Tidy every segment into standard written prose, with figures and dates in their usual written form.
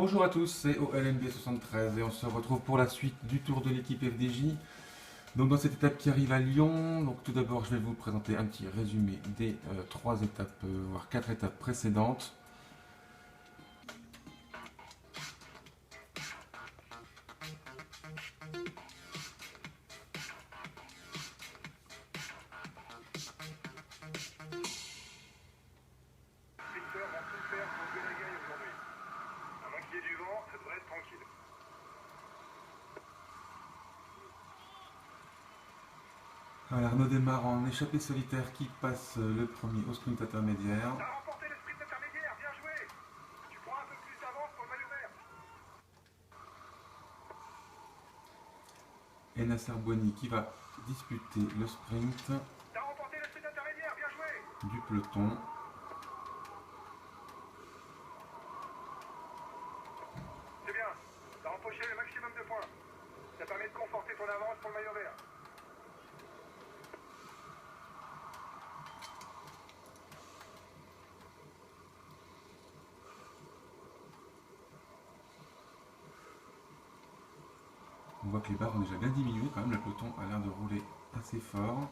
Bonjour à tous, c'est OLNB73 et on se retrouve pour la suite du tour de l'équipe FDJ. Donc dans cette étape qui arrive à Lyon, donc tout d'abord je vais vous présenter un petit résumé des 3 étapes, voire 4 étapes précédentes. Sprinteurs vont tout faire pour jouer la gagne aujourd'hui. À moins qu'il y ait du vent, ça devrait être tranquille. Alors, Arnaud démarre en échappée solitaire qui passe le premier au sprint intermédiaire. T'as remporté le sprint intermédiaire, bien joué. Tu prends un peu plus d'avance pour le maillot vert. Et Nasser Bouani qui va disputer le sprint T'as remporté le sprint intermédiaire, bien joué. du peloton. C'est bien, t'as empoché le maximum de points. Ça permet de conforter ton avance pour le maillot vert. On voit que les barres ont déjà bien diminué quand même, le peloton a l'air de rouler assez fort.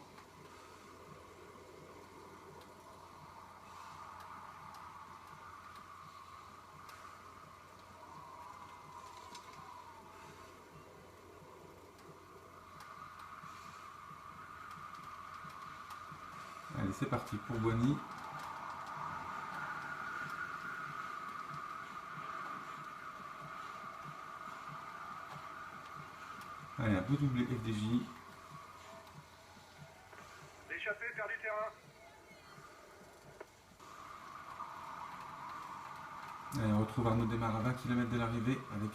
Allez, c'est parti pour Bouani. Allez, un peu doublé FDJ. L'échappée perd du terrain. Allez, on retrouve Arnaud démarre à 20 km de l'arrivée avec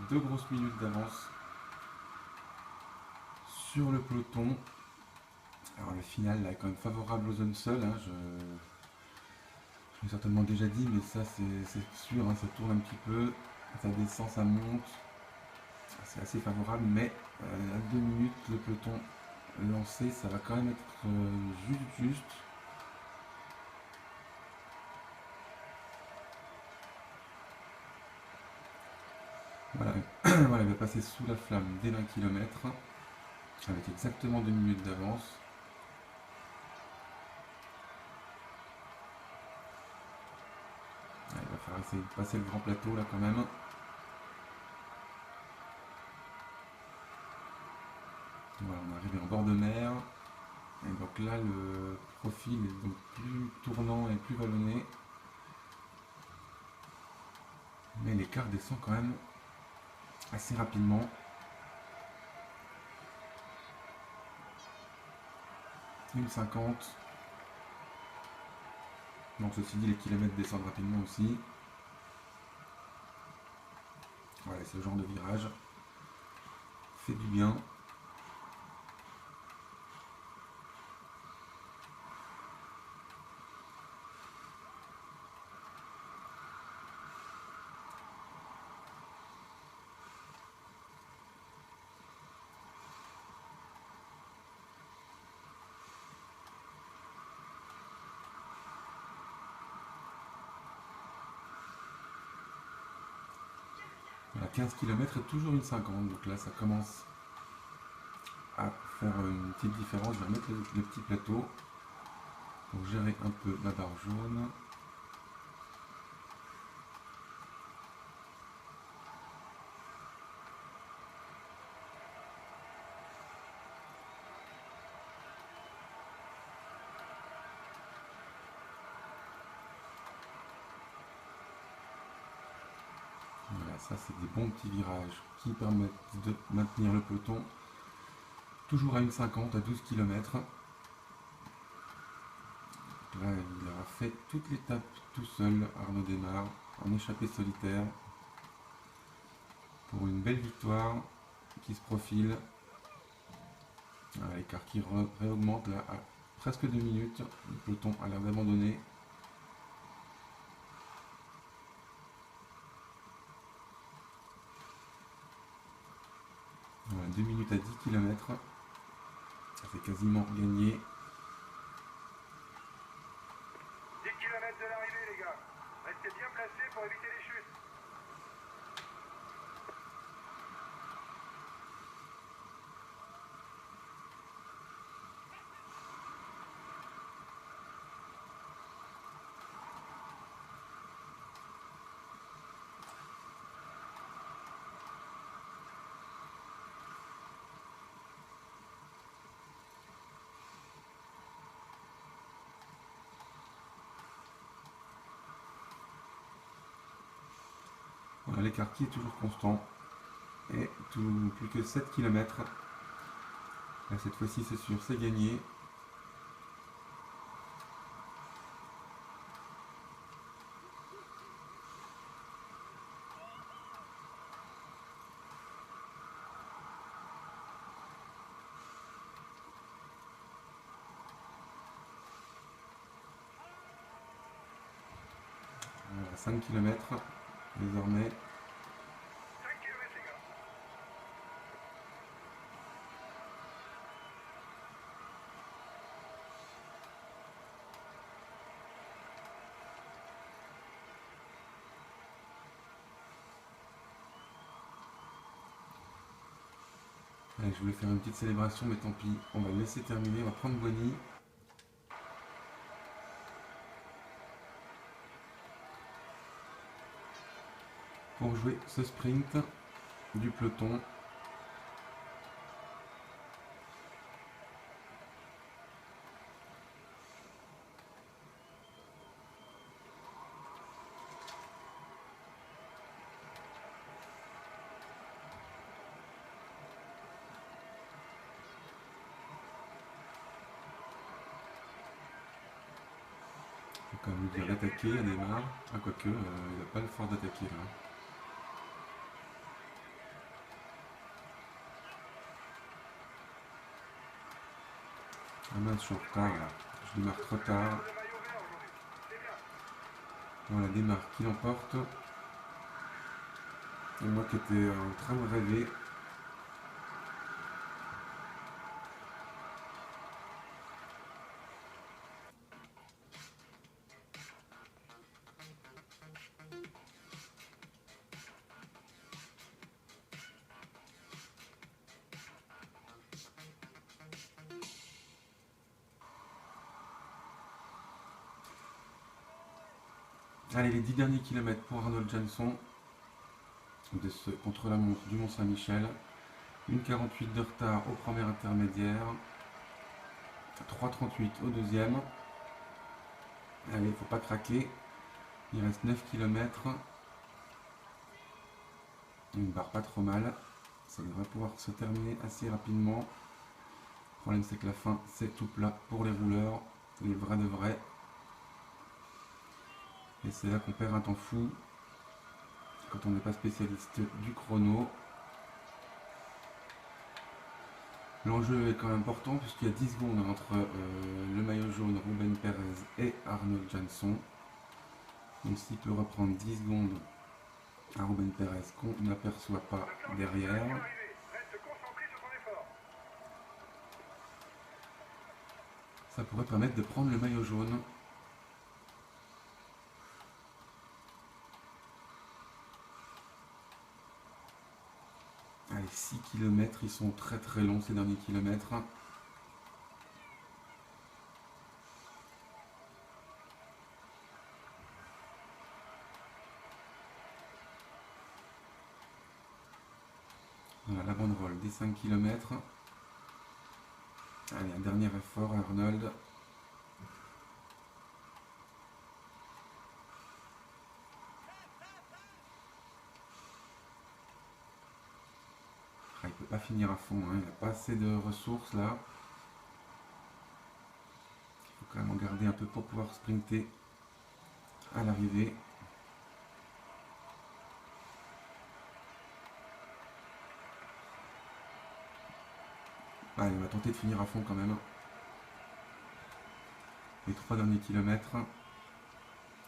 2 grosses minutes d'avance sur le peloton. Alors le final là, est quand même favorable aux zones seules, hein, je l'ai certainement déjà dit, mais ça c'est sûr, hein, ça tourne un petit peu, ça descend, ça monte, c'est assez favorable, mais à 2 minutes le peloton lancé, ça va quand même être juste. Voilà, voilà, il va passer sous la flamme dès 20 km, avec exactement 2 minutes d'avance. Il va falloir essayer de passer le grand plateau là quand même. Voilà, on est arrivé en bord de mer. Et donc là le profil est donc plus tournant et plus vallonné. Mais l'écart descend quand même assez rapidement. Une 50. Donc ceci dit, les kilomètres descendent rapidement aussi. Voilà, ce genre de virage fait du bien. Voilà, 15 km et toujours une 50. Donc là, ça commence à faire une petite différence. Je vais remettre le petit plateau pour gérer un peu ma barre jaune. Voilà, ça c'est des bons petits virages qui permettent de maintenir le peloton toujours à une 50 à 12 km. Là, il aura fait toute l'étape tout seul, Arnaud démarre, en échappée solitaire, pour une belle victoire qui se profile. L'écart qui réaugmente là à presque 2 minutes, le peloton a l'air d'abandonner. Voilà, 2 minutes à 10 km, c'est quasiment gagné. 10 km de l'arrivée, les gars. Restez bien placés pour éviter les chutes. l'écart qui est toujours constant. Et plus que 7 km. Là, cette fois-ci, c'est sûr, c'est gagné. Voilà, 5 km désormais. 5 km, les gars. Allez, je voulais faire une petite célébration, mais tant pis. On va le laisser terminer. On va prendre Boigny. Pour jouer ce sprint du peloton. Faut quand même lui dire d'attaquer, elle démarre. Ah, quoique, il n'a pas le fort d'attaquer là. Ah mince, je suis en retard là. Je démarre trop tard. Le maillot vert aujourd'hui. C'est bien. Voilà, démarre qui l'emporte. Et moi qui étais en train de rêver. Allez, les 10 derniers kilomètres pour Arnold Jansson de ce contre-la-montre du Mont-Saint-Michel. 1,48 de retard au premier intermédiaire. 3,38 au deuxième. Allez, faut pas craquer. Il reste 9 km. Une barre pas trop mal. Ça devrait pouvoir se terminer assez rapidement. Le problème c'est que la fin c'est tout plat pour les rouleurs. Les vrais de vrais. Et c'est là qu'on perd un temps fou. Quand on n'est pas spécialiste du chrono. L'enjeu est quand même important puisqu'il y a 10 secondes entre le maillot jaune Ruben Perez et Arnold Jansson. Donc s'il peut reprendre 10 secondes à Ruben Perez qu'on n'aperçoit pas derrière, Reste concentré sur ton effort. ça pourrait permettre de prendre le maillot jaune. Allez, 6 km, ils sont très très longs ces derniers kilomètres. Voilà la banderole des 5 km. Allez, un dernier effort, Arnold. Ah, il peut pas finir à fond, hein. Il n'a pas assez de ressources là. Il faut quand même en garder un peu pour pouvoir sprinter à l'arrivée. Allez, on va tenter de finir à fond quand même. Les 3 derniers kilomètres,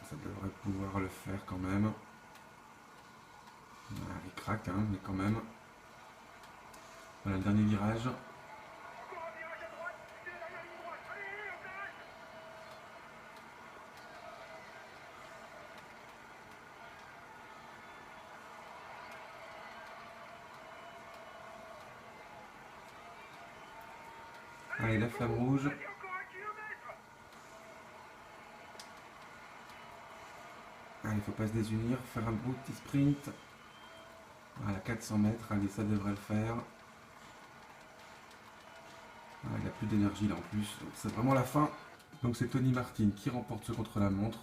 ça devrait pouvoir le faire quand même. Il craque, hein, mais quand même. Voilà le dernier virage. Encore un virage à droite. C'est la dernière ligne droite. Allez, on s'arrête. Allez, la flamme rouge. Vas-y, encore 1 kilomètre. Allez, il faut pas se désunir, faire un beau petit sprint. Voilà, 400 mètres, allez, ça devrait le faire. Voilà, il n'a plus d'énergie là en plus, donc c'est vraiment la fin. Donc c'est Tony Martin qui remporte ce contre-la-montre,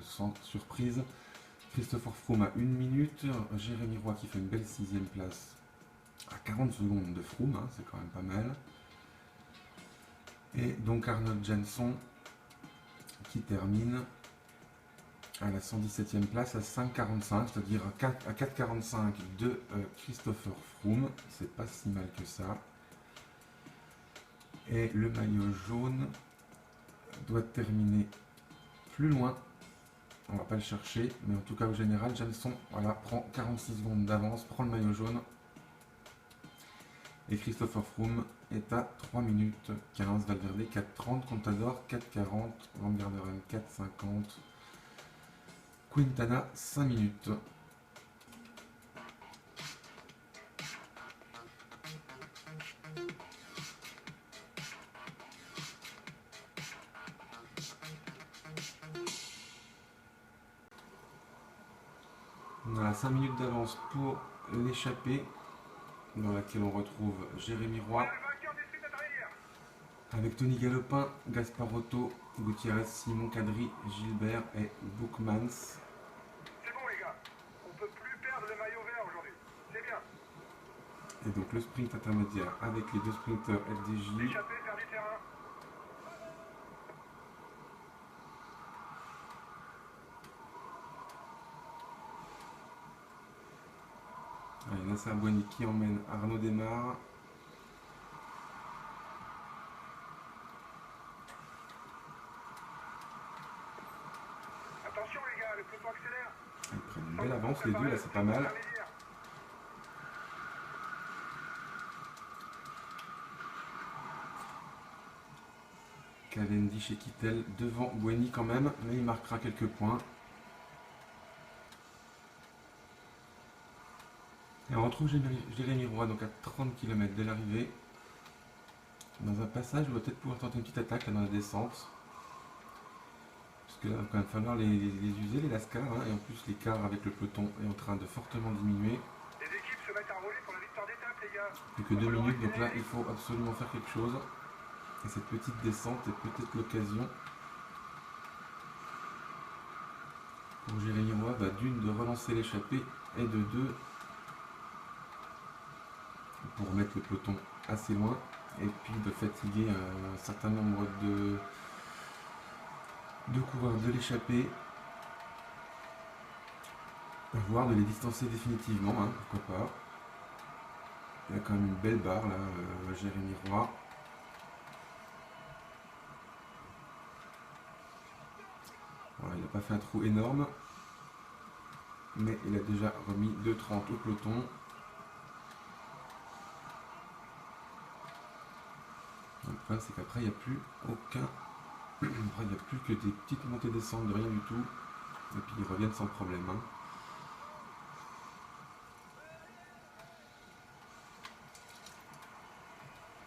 sans surprise. Christopher Froome à 1 minute. Jérémy Roy qui fait une belle 6ème place à 40 secondes de Froome, hein, c'est quand même pas mal. Et donc Arnold Jansson qui termine à la 117e place à 5,45, c'est-à-dire à 4,45 de Christopher Froome. C'est pas si mal que ça. Et le maillot jaune doit terminer plus loin. On va pas le chercher, mais en tout cas au général, Jansson voilà, prend 46 secondes d'avance, prend le maillot jaune. Et Christopher Froome est à 3 minutes 15, Valverde 4,30, Contador 4,40, Van Garderen 4,50, Quintana 5 minutes. On a 5 minutes d'avance pour l'échappée, dans laquelle on retrouve Jérémy Roy, avec Tony Galopin, Gasparotto, Gutiérrez, Simon Kadri, Gilbert et Boukmans. C'est bon les gars, on peut plus perdre le maillot vert aujourd'hui. C'est bien. Et donc le sprint intermédiaire avec les deux sprinteurs FDJ. Échapper, faire du terrain. Allez, Nasser Boigny qui emmène Arnaud Desmar. Attention les gars, le peloton accélère. Ils prennent une belle avance les deux, là c'est pas mal. Cavendish et Kittel devant Boigny quand même, mais il marquera quelques points. Et on retrouve Jérémy Roy donc à 30 km de l'arrivée. Dans un passage où il va peut-être pouvoir tenter une petite attaque là dans la descente. Parce que là il va quand même falloir les user, les lascars, hein, et en plus l'écart avec le peloton est en train de fortement diminuer. Les équipes se mettent à rouler pour la victoire d'étape les gars. Plus que 2 minutes, donc là il faut absolument faire quelque chose. Et cette petite descente est peut-être l'occasion pour Jérémy Roy d'une de relancer l'échappée et de deux pour mettre le peloton assez loin et puis de fatiguer un certain nombre de coureurs de l'échappée, voire de les distancer définitivement, hein, pourquoi pas. Il y a quand même une belle barre là, Jérémy Roy. Voilà, il n'a pas fait un trou énorme, mais il a déjà remis 2,30 au peloton. Le problème c'est qu'après il n'y a plus aucun. Après il n'y a plus que des petites montées descentes de rien du tout. Et puis ils reviennent sans problème. Hein.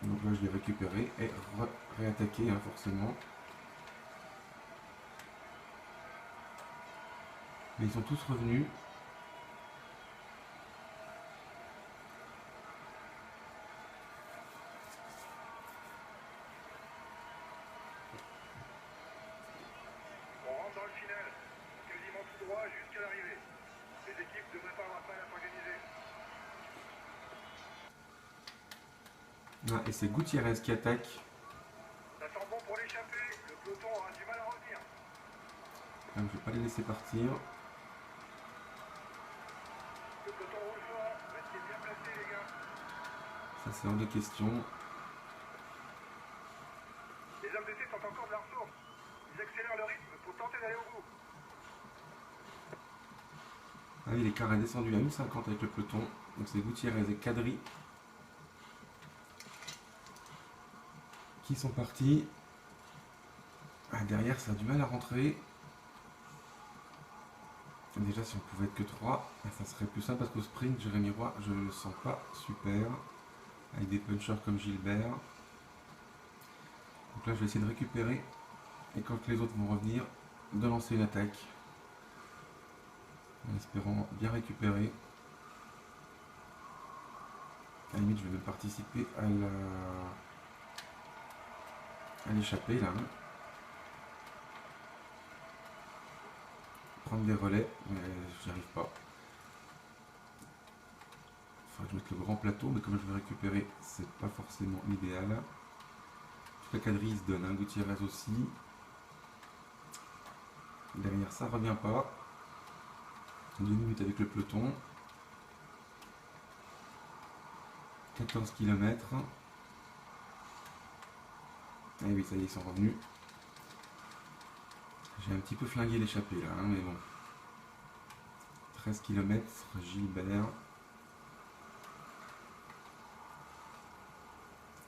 Donc là je l'ai récupéré et réattaqué hein, forcément. Mais ils sont tous revenus. On rentre dans le final, quasiment tout droit jusqu'à l'arrivée. Les équipes devraient pas avoir mal à s'organiser. Ah, et c'est Gutiérrez qui attaque. Ça sent bon pour l'échapper, le peloton aura du mal à revenir. Donc, je ne vais pas les laisser partir. Le peloton roule fort, restez bien placés les gars. Ça c'est hors de question. Les hommes d'essai sont encore de la ressource. Ils accélèrent le rythme pour tenter d'aller au bout. Ah oui, l'écart est descendu à 1,50 avec le peloton. Donc c'est Gutiérrez et Kadri qui sont partis. Ah, derrière ça a du mal à rentrer. Déjà si on pouvait être que 3, ça serait plus simple parce qu'au sprint, Jérémy Roy, je ne le sens pas super. Avec des punchers comme Gilbert. Donc là je vais essayer de récupérer. Et quand les autres vont revenir, de lancer une attaque. En espérant bien récupérer. À la limite je vais même participer à l'échappée là. prendre des relais, mais j'y arrive pas. Il faudrait que je mette le grand plateau, mais comme je vais récupérer, c'est pas forcément l'idéal. Toute la quadrille se donne, hein, Gutiérrez aussi. Derrière ça revient pas. 2 minutes avec le peloton. 14 km. Et oui, ça y est, ils sont revenus. J'ai un petit peu flingué l'échappée là, hein, mais bon. 13 km, Gilbert.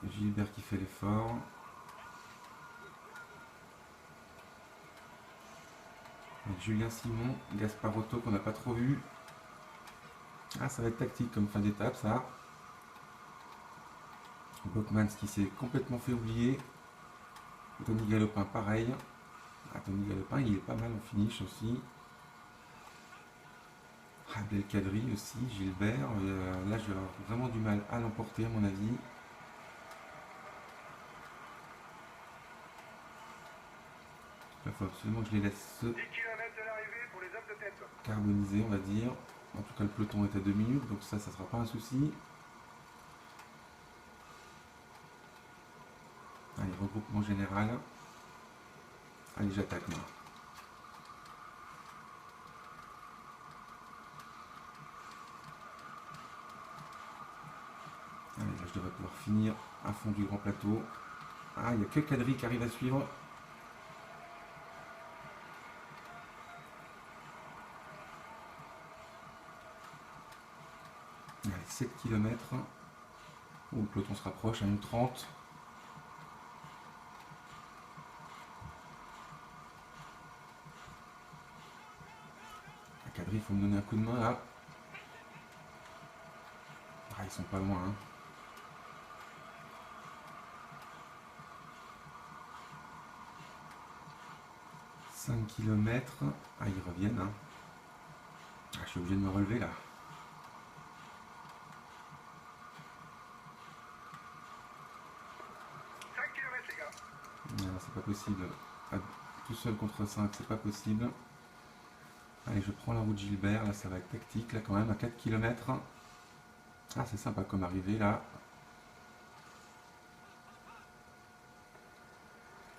Gilbert qui fait l'effort. Avec Julien Simon, Gasparotto qu'on n'a pas trop vu. Ah, ça va être tactique comme fin d'étape ça. Bockmans qui s'est complètement fait oublier. Tony Galopin pareil. Ah, Tony Galopin il est pas mal en finish aussi. Abdelkadri aussi, Gilbert. Là je vais avoir vraiment du mal à l'emporter à mon avis. Il faut absolument que je les laisse 10 km de l'arrivée pour les hommes de tête. carboniser on va dire. En tout cas le peloton est à 2 minutes donc ça sera pas un souci. Allez, regroupement général. Allez, j'attaque moi. Allez, là je devrais pouvoir finir à fond du grand plateau. Ah, il n'y a que Kadri qui arrive à suivre. Allez, 7 km. Oh, le peloton se rapproche à 1,30. Kadri, il faut me donner un coup de main là. Ah, ils sont pas loin. Hein. « 5 km. Ah, ils reviennent. Hein. Ah, je suis obligé de me relever là. C'est pas possible. Tout seul contre 5, c'est pas possible. Allez, je prends la route Gilbert. Là, ça va être tactique. Là, quand même, à 4 km. Ah, c'est sympa comme arrivée là.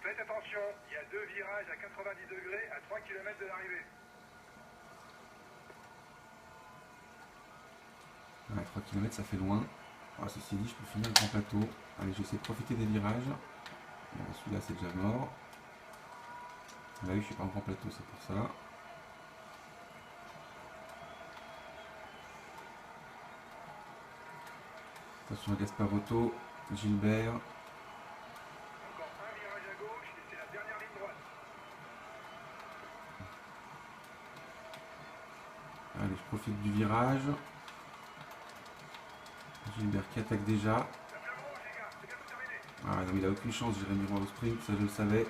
Faites attention, il y a 2 virages à 90 degrés à 3 km de l'arrivée. Ouais, 3 km, ça fait loin. Ah, ceci dit, je peux finir le grand plateau. Allez, j'essaie de profiter des virages. Bon, celui-là, c'est déjà mort. Là, oui, je suis pas en grand plateau, c'est pour ça. Attention à Gasparotto, Gilbert. Encore un virage à gauche et c'est la dernière ligne droite. Allez, je profite du virage. Gilbert qui attaque déjà. La flamme rouge, les gars, c'est bientôt terminé. Ah non, il a aucune chance, Jérémy Roy au sprint, ça je le savais.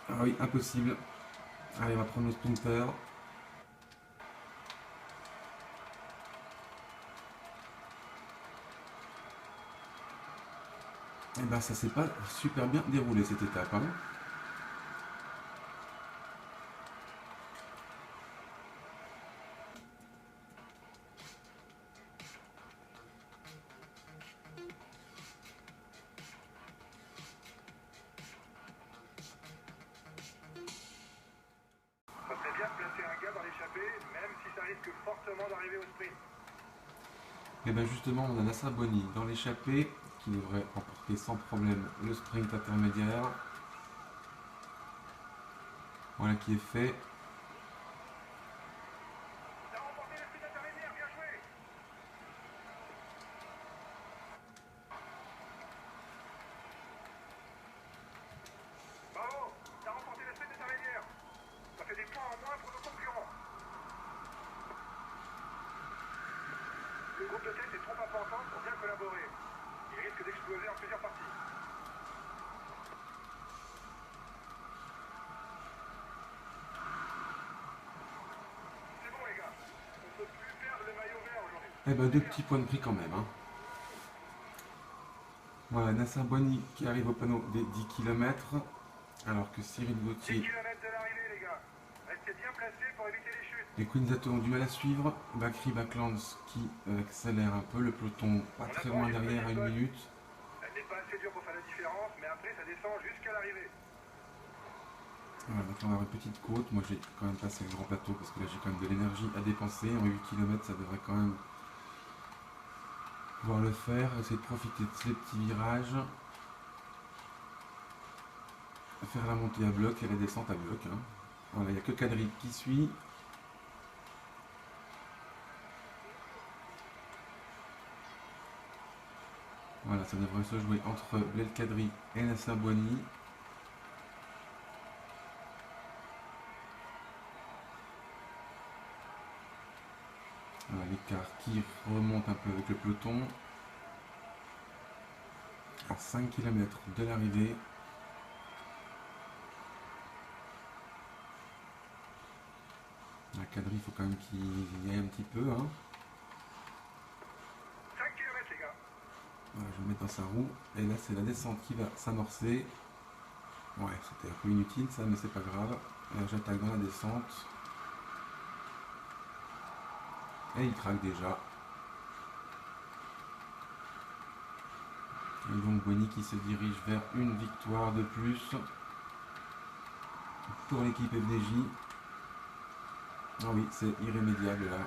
Ah oui, impossible. Allez, on va prendre le sprinter. Et ben ça s'est pas super bien déroulé cette étape. Hein. Ça serait bien de placer un gars dans l'échappée, même si ça risque fortement d'arriver au sprint. Et bien justement, on a Nasser Bonny dans l'échappée qui devrait remporter sans problème le sprint intermédiaire. Voilà qui est fait. T'as remporté le sprint intermédiaire, bien joué. Bravo, t'as remporté le sprint intermédiaire. Ça fait des points en moins pour nos concurrents. Le groupe de tête est trop important pour bien collaborer. Il risque d'exploser en plusieurs parties. C'est bon les gars, on ne peut plus perdre le maillot vert aujourd'hui. Et ben 2 petits points de prix quand même. Hein. Voilà, Nasser Bonny qui arrive au panneau des 10 km. Alors que Cyril 10 Gauthier km de l'arrivée, les gars. Restez bien placés pour éviter les chutes. et Quinzato ont du mal à suivre. Bakri Baklands qui accélère un peu. Le peloton pas On très approche loin une derrière à petite une bosse. minute. Elle n'est pas assez dure pour faire la différence, mais après ça descend jusqu'à l'arrivée. Voilà, donc là, on va avoir une petite côte. Moi j'ai quand même passé le grand plateau parce que là j'ai quand même de l'énergie à dépenser. En 8 km ça devrait quand même pouvoir le faire. Essayer de profiter de ces petits virages. Faire la montée à bloc et la descente à bloc. Hein. Voilà, il n'y a que Kadri qui suit. Voilà, ça devrait se jouer entre Belkadri et Nasser Boigny. Voilà, l'écart qui remonte un peu avec le peloton. À 5 km de l'arrivée. La Kadri, il faut quand même qu'il y aille un petit peu. Hein. 5 km, les gars. Voilà, je vais le mettre dans sa roue. Et là, c'est la descente qui va s'amorcer. Ouais, c'était un peu inutile ça, mais c'est pas grave. Et là, j'attaque dans la descente. Et il craque déjà. Et donc Boigny qui se dirige vers une victoire de plus pour l'équipe FDJ. Ah oui, c'est irrémédiable là.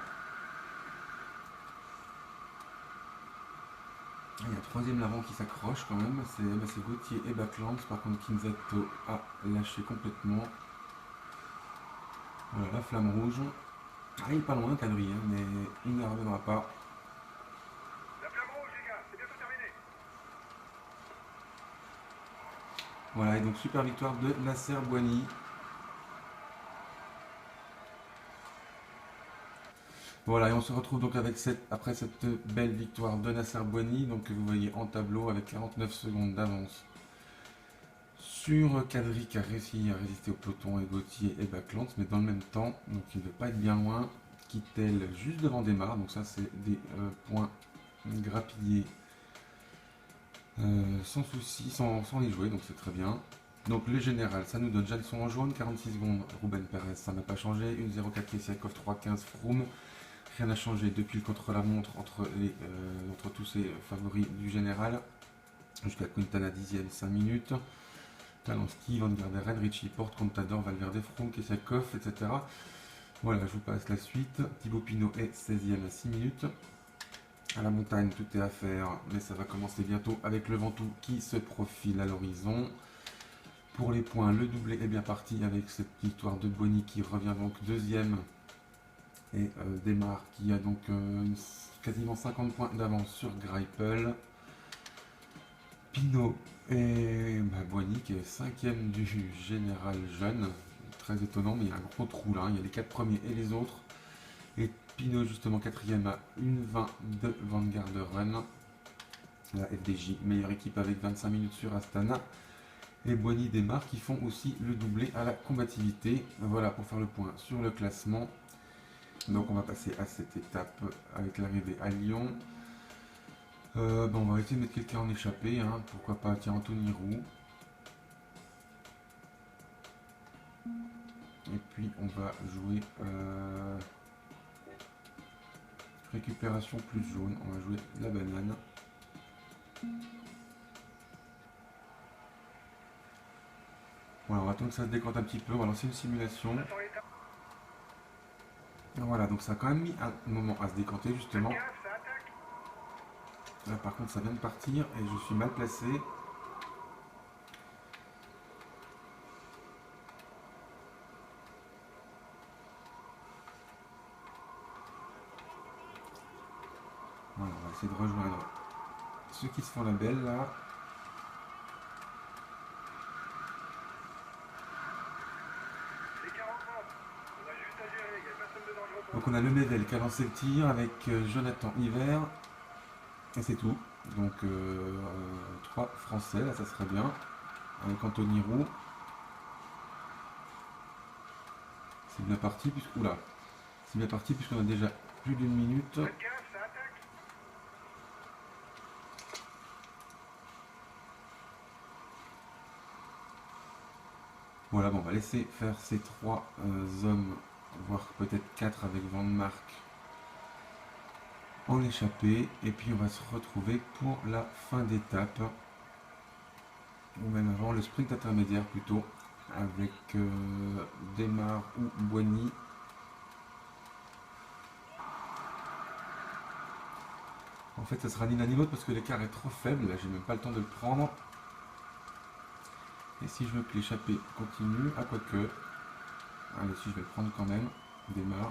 Il y a un troisième larron qui s'accroche quand même, c'est Gauthier et Baklands. Par contre Kinzato a lâché complètement. Voilà la flamme rouge. Ah, il est pas loin Kadri, hein, mais il ne reviendra pas. La flamme rouge, les gars, c'est bientôt terminé. Voilà, et donc super victoire de Nasser Boigny. Voilà, et on se retrouve donc avec après cette belle victoire de Nasser Boigny, donc que vous voyez en tableau avec 49 secondes d'avance sur Kadri qui a réussi à résister au peloton et Gauthier et Baklands, mais dans le même temps, donc il ne veut pas être bien loin, Kittel juste devant Desmar, donc ça c'est des points grappillés sans souci, sans les jouer, donc c'est très bien. Donc le général, ça nous donne Jansson en jaune, 46 secondes, Ruben Perez, ça n'a pas changé, 1.04 Kessiakov, 3.15 Froome. Rien n'a changé depuis le contre-la-montre entre tous ces favoris du général. Jusqu'à Quintana 10e, 5 minutes. Talonski, Van Garderen, Richie Porte, Contador, Valverde, Froome, Kessiakov, etc. Voilà, je vous passe la suite. Thibaut Pinot est 16e à 6 minutes. À la montagne, tout est à faire, mais ça va commencer bientôt avec le Ventoux qui se profile à l'horizon. Pour les points, le doublé est bien parti avec cette victoire de Boigny qui revient donc deuxième. Et Desmar qui a donc quasiment 50 points d'avance sur Greipel. Pinot et Boigny qui est 5e du général jeune. Très étonnant, mais il y a un gros trou là. Il y a les 4 premiers et les autres. Et Pinot justement 4e à 1,20 de Van Garderen. La FDJ, meilleure équipe avec 25 minutes sur Astana. Et Boigny Desmar qui font aussi le doublé à la combativité. Voilà pour faire le point sur le classement. Donc on va passer à cette étape avec l'arrivée à Lyon. Bon, on va essayer de mettre quelqu'un en échappée, hein. Pourquoi pas, tiens, Anthony Roux. Et puis on va jouer récupération plus jaune, on va jouer la banane. Voilà, on va attendre que ça se décante un petit peu, on va lancer une simulation. Voilà, donc ça a quand même mis un moment à se décanter justement. Là par contre ça vient de partir et je suis mal placé. Voilà, on va essayer de rejoindre ceux qui se font la belle là. Donc on a Lemaivel qui a lancé le tir avec Jonathan Hiver. Et c'est tout. Donc 3 Français, là ça serait bien. Avec Anthony Roux. C'est bien parti puisque. Oula. C'est bien parti puisqu'on a déjà plus d'une minute. Voilà, bon, on va laisser faire ces 3 hommes, voire peut-être 4 avec Van Mark en échappée. Et puis on va se retrouver pour la fin d'étape. Ou même avant, le sprint intermédiaire plutôt. Avec Démarre ou Boigny. En fait, ça sera ni l'un ni l'autre parce que l'écart est trop faible. Là, j'ai même pas le temps de le prendre. Et si je veux que l'échappée continue, à quoique. Allez, si je vais le prendre quand même. Démarre.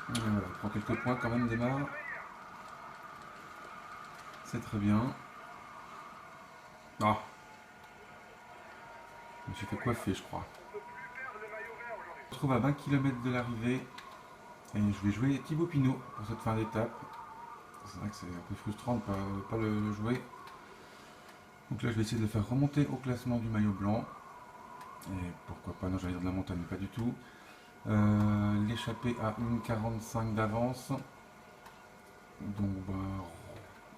Et voilà, on prend quelques points quand même, Démarre. C'est très bien. Ah, je me suis fait coiffer, je crois. On se retrouve à 20 km de l'arrivée. Et je vais jouer Thibaut Pinot pour cette fin d'étape. C'est vrai que c'est un peu frustrant de ne pas le jouer. Donc là, je vais essayer de le faire remonter au classement du maillot blanc. Et pourquoi pas, non, j'allais dire de la montagne, mais pas du tout. L'échapper à 1,45 d'avance. Donc, bah,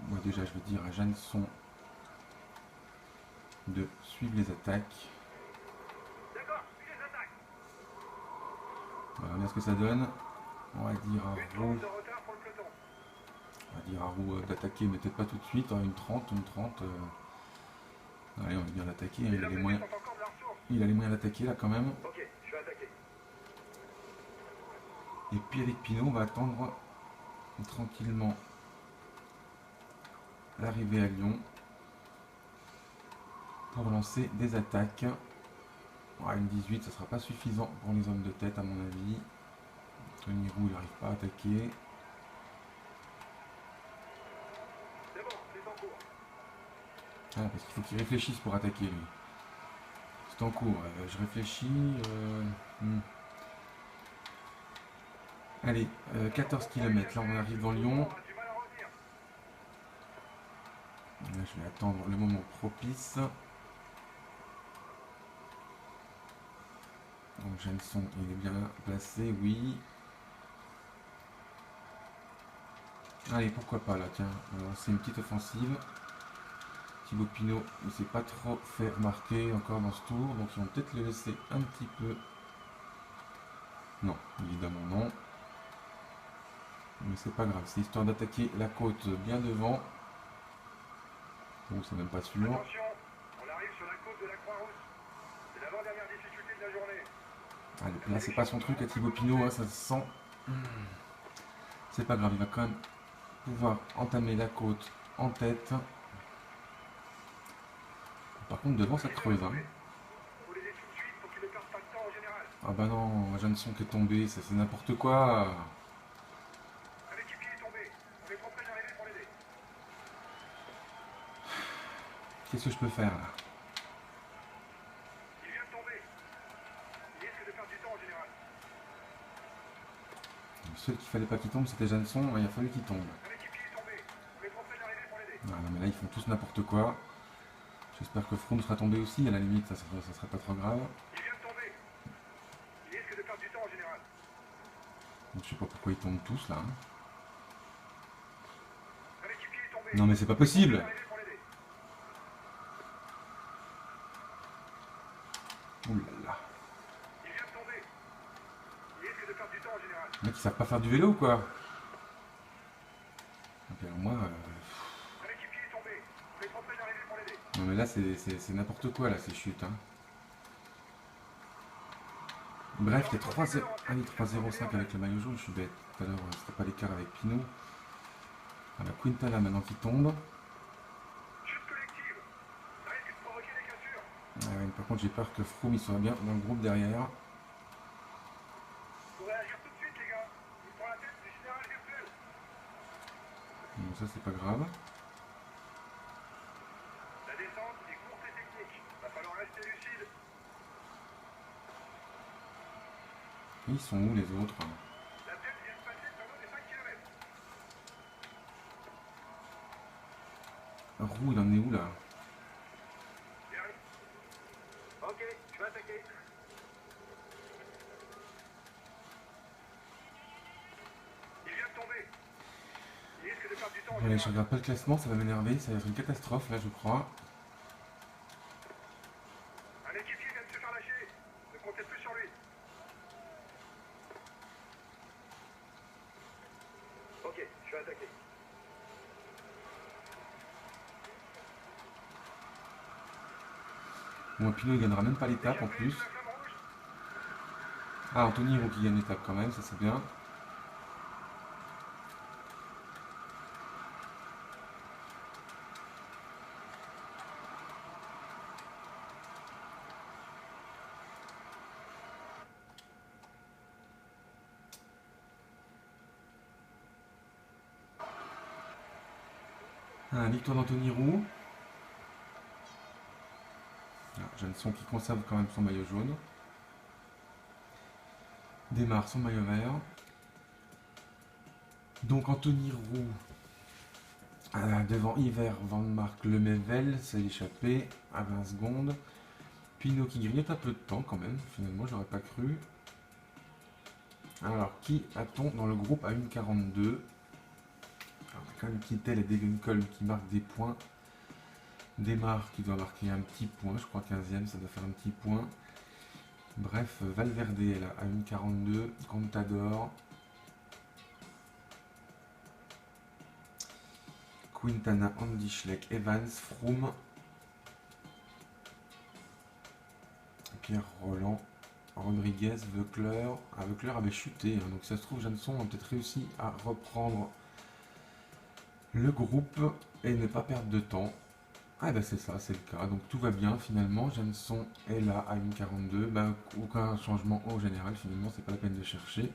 moi déjà, je vais dire à Jeanneson de suivre les attaques. Voilà, on va voir ce que ça donne. On va dire à Roux. On va dire à Roux d'attaquer, mais peut-être pas tout de suite. Une 30. Allez, on va bien l'attaquer. Il a les moyens. Il a les moyens d'attaquer là quand même. Et puis avec Pinot, on va attendre tranquillement l'arrivée à Lyon pour lancer des attaques. Une 18, ça sera pas suffisant pour les hommes de tête à mon avis. Tony Roux, il n'arrive pas à attaquer. Ah, parce qu'il faut qu'il réfléchisse pour attaquer lui. C'est en cours, je réfléchis. Allez, 14 km, là on arrive dans Lyon. Là, je vais attendre le moment propice. Donc Jeanneson, il est bien placé, oui. Allez, pourquoi pas là, tiens, on va lancer une petite offensive. Thibaut Pinot ne s'est pas trop fait remarquer encore dans ce tour, donc ils vont peut-être le laisser un petit peu. Non, évidemment non. Mais c'est pas grave, c'est histoire d'attaquer la côte bien devant. Bon, c'est même pas sûr. Attention, on arrive sur la côte de la Croix-Rousse. C'est l'avant-dernière difficulté de la journée. Allez, là c'est pas son truc à Thibaut Pinot, hein, ça se sent. C'est pas grave, il va quand même pouvoir entamer la côte en tête. Par contre devant ça creuse. Hein. Ah bah non, Jeanneson qui est tombé, ça c'est n'importe quoi. Qu'est-ce que je peux faire là? Il vient de tomber. Il risque de perdre du temps en général. Le seul qu'il fallait pas qu'il tombe c'était Jeanneson, il a fallu qu'il tombe. Ah, non mais là ils font tous n'importe quoi. J'espère que Froome sera tombé aussi, à la limite ça serait pas trop grave. Il vient de tomber. Il risque de perdre du temps en général. Donc, je sais pas pourquoi ils tombent tous là. Hein. Un équipier est tombé. Non mais c'est pas possible. Ouh là là. Il vient de tomber. Il risque de perdre du temps en général. Les mecs ils savent pas faire du vélo ou quoi? Donc, alors moi... Un équipier est tombé. Mais trop près d'arriver pour l'aider. Non mais là c'est n'importe quoi là ces chutes. Hein. Bref, il y a 3-0-5 avec le maillot jaune, je suis bête. Tout à l'heure c'était pas l'écart avec Pinot. Voilà, Quintana maintenant qui tombe. Chute collective. Ça risque de provoquer des cassures. Ah ouais, par contre j'ai peur que Froome il soit bien dans le groupe derrière. Faut réagir tout de suite les gars. Il prend la tête du général virtuel. Bon ça c'est pas grave. La descente est courte et technique. Va falloir rester lucide. Et ils sont où les autres? La tête vient de passer sur l'eau des 5 km. Roux il en est où là? Ok, je vais attaquer. Il vient de tomber. Il risque de Allez, je regarde pas le classement, ça va m'énerver, ça va être une catastrophe là je crois. Un équipier vient de se faire lâcher. Ne comptez plus sur lui. Ok, je suis attaqué. Bon, Pinot il gagnera même pas l'étape en Échappé plus. sous la flamme rouge. Ah, Anthony Hirault qui gagne l'étape quand même, ça c'est bien. Ah, victoire d'Anthony Roux. Ah, Jeanson qui conserve quand même son maillot jaune. Démarre son maillot vert. Donc Anthony Roux devant Iver Van Mark Lemaivel, c'est l'échappé à 20 secondes. Pinot qui grignote un peu de temps quand même, finalement j'aurais pas cru. Alors qui a-t-on dans le groupe à 1,42? Alors on a quand même Kittel et Degenkolb qui marquent des points. Desmar qui doit marquer un petit point, je crois 15e, ça doit faire un petit point. Bref, Valverde est là à 1,42, Contador, Quintana, Andy Schleck, Evans, Froome, Pierre Roland, Rodriguez, Veucler. Ah, Veucler avait chuté, hein, donc ça se trouve, Jeanson a peut-être réussi à reprendre le groupe et ne pas perdre de temps. Ah ben c'est ça, c'est le cas. Donc tout va bien finalement. Jeanson est là à 1,42. Ben, aucun changement au général, finalement, c'est pas la peine de chercher.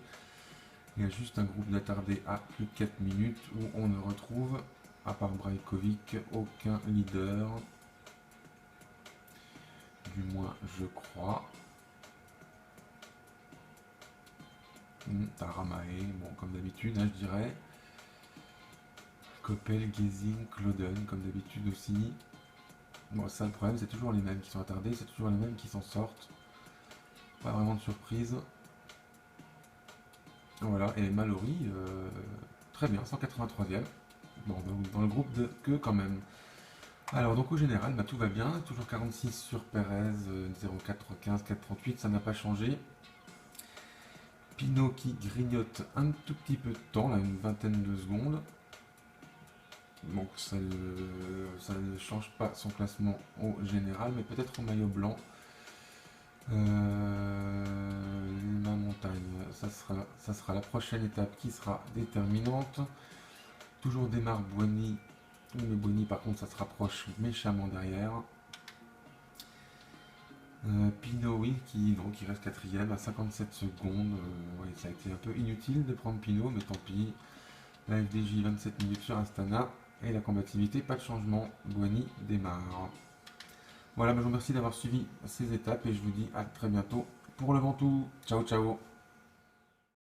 Il y a juste un groupe d'attardés à plus de 4 minutes où on ne retrouve, à part Brajkovic, aucun leader. Du moins, je crois. Taramae, bon, comme d'habitude, hein, je dirais. Coppel, Gezing, Clauden, comme d'habitude aussi. Bon, ça, le problème, c'est toujours les mêmes qui sont attardés, c'est toujours les mêmes qui s'en sortent. Pas vraiment de surprise. Voilà, et Mallory, très bien, 183e. Bon, dans le groupe de que quand même. Alors, donc au général, bah, tout va bien. Toujours 46 sur Perez, 0,415, 4,38, ça n'a pas changé. Pinot qui grignote un tout petit peu de temps, là, une vingtaine de secondes. Donc ça ne change pas son classement au général, mais peut-être au maillot blanc. La montagne, ça sera la prochaine étape qui sera déterminante. Toujours démarre Boigny, mais Boigny par contre ça se rapproche méchamment derrière. Pinot, oui, qui reste quatrième à 57 secondes. Ouais, ça a été un peu inutile de prendre Pinot, mais tant pis. La FDJ 27 minutes sur Astana. Et la combativité, pas de changement. Boigny démarre. Voilà, je vous remercie d'avoir suivi ces étapes et je vous dis à très bientôt pour le Ventoux. Ciao, ciao.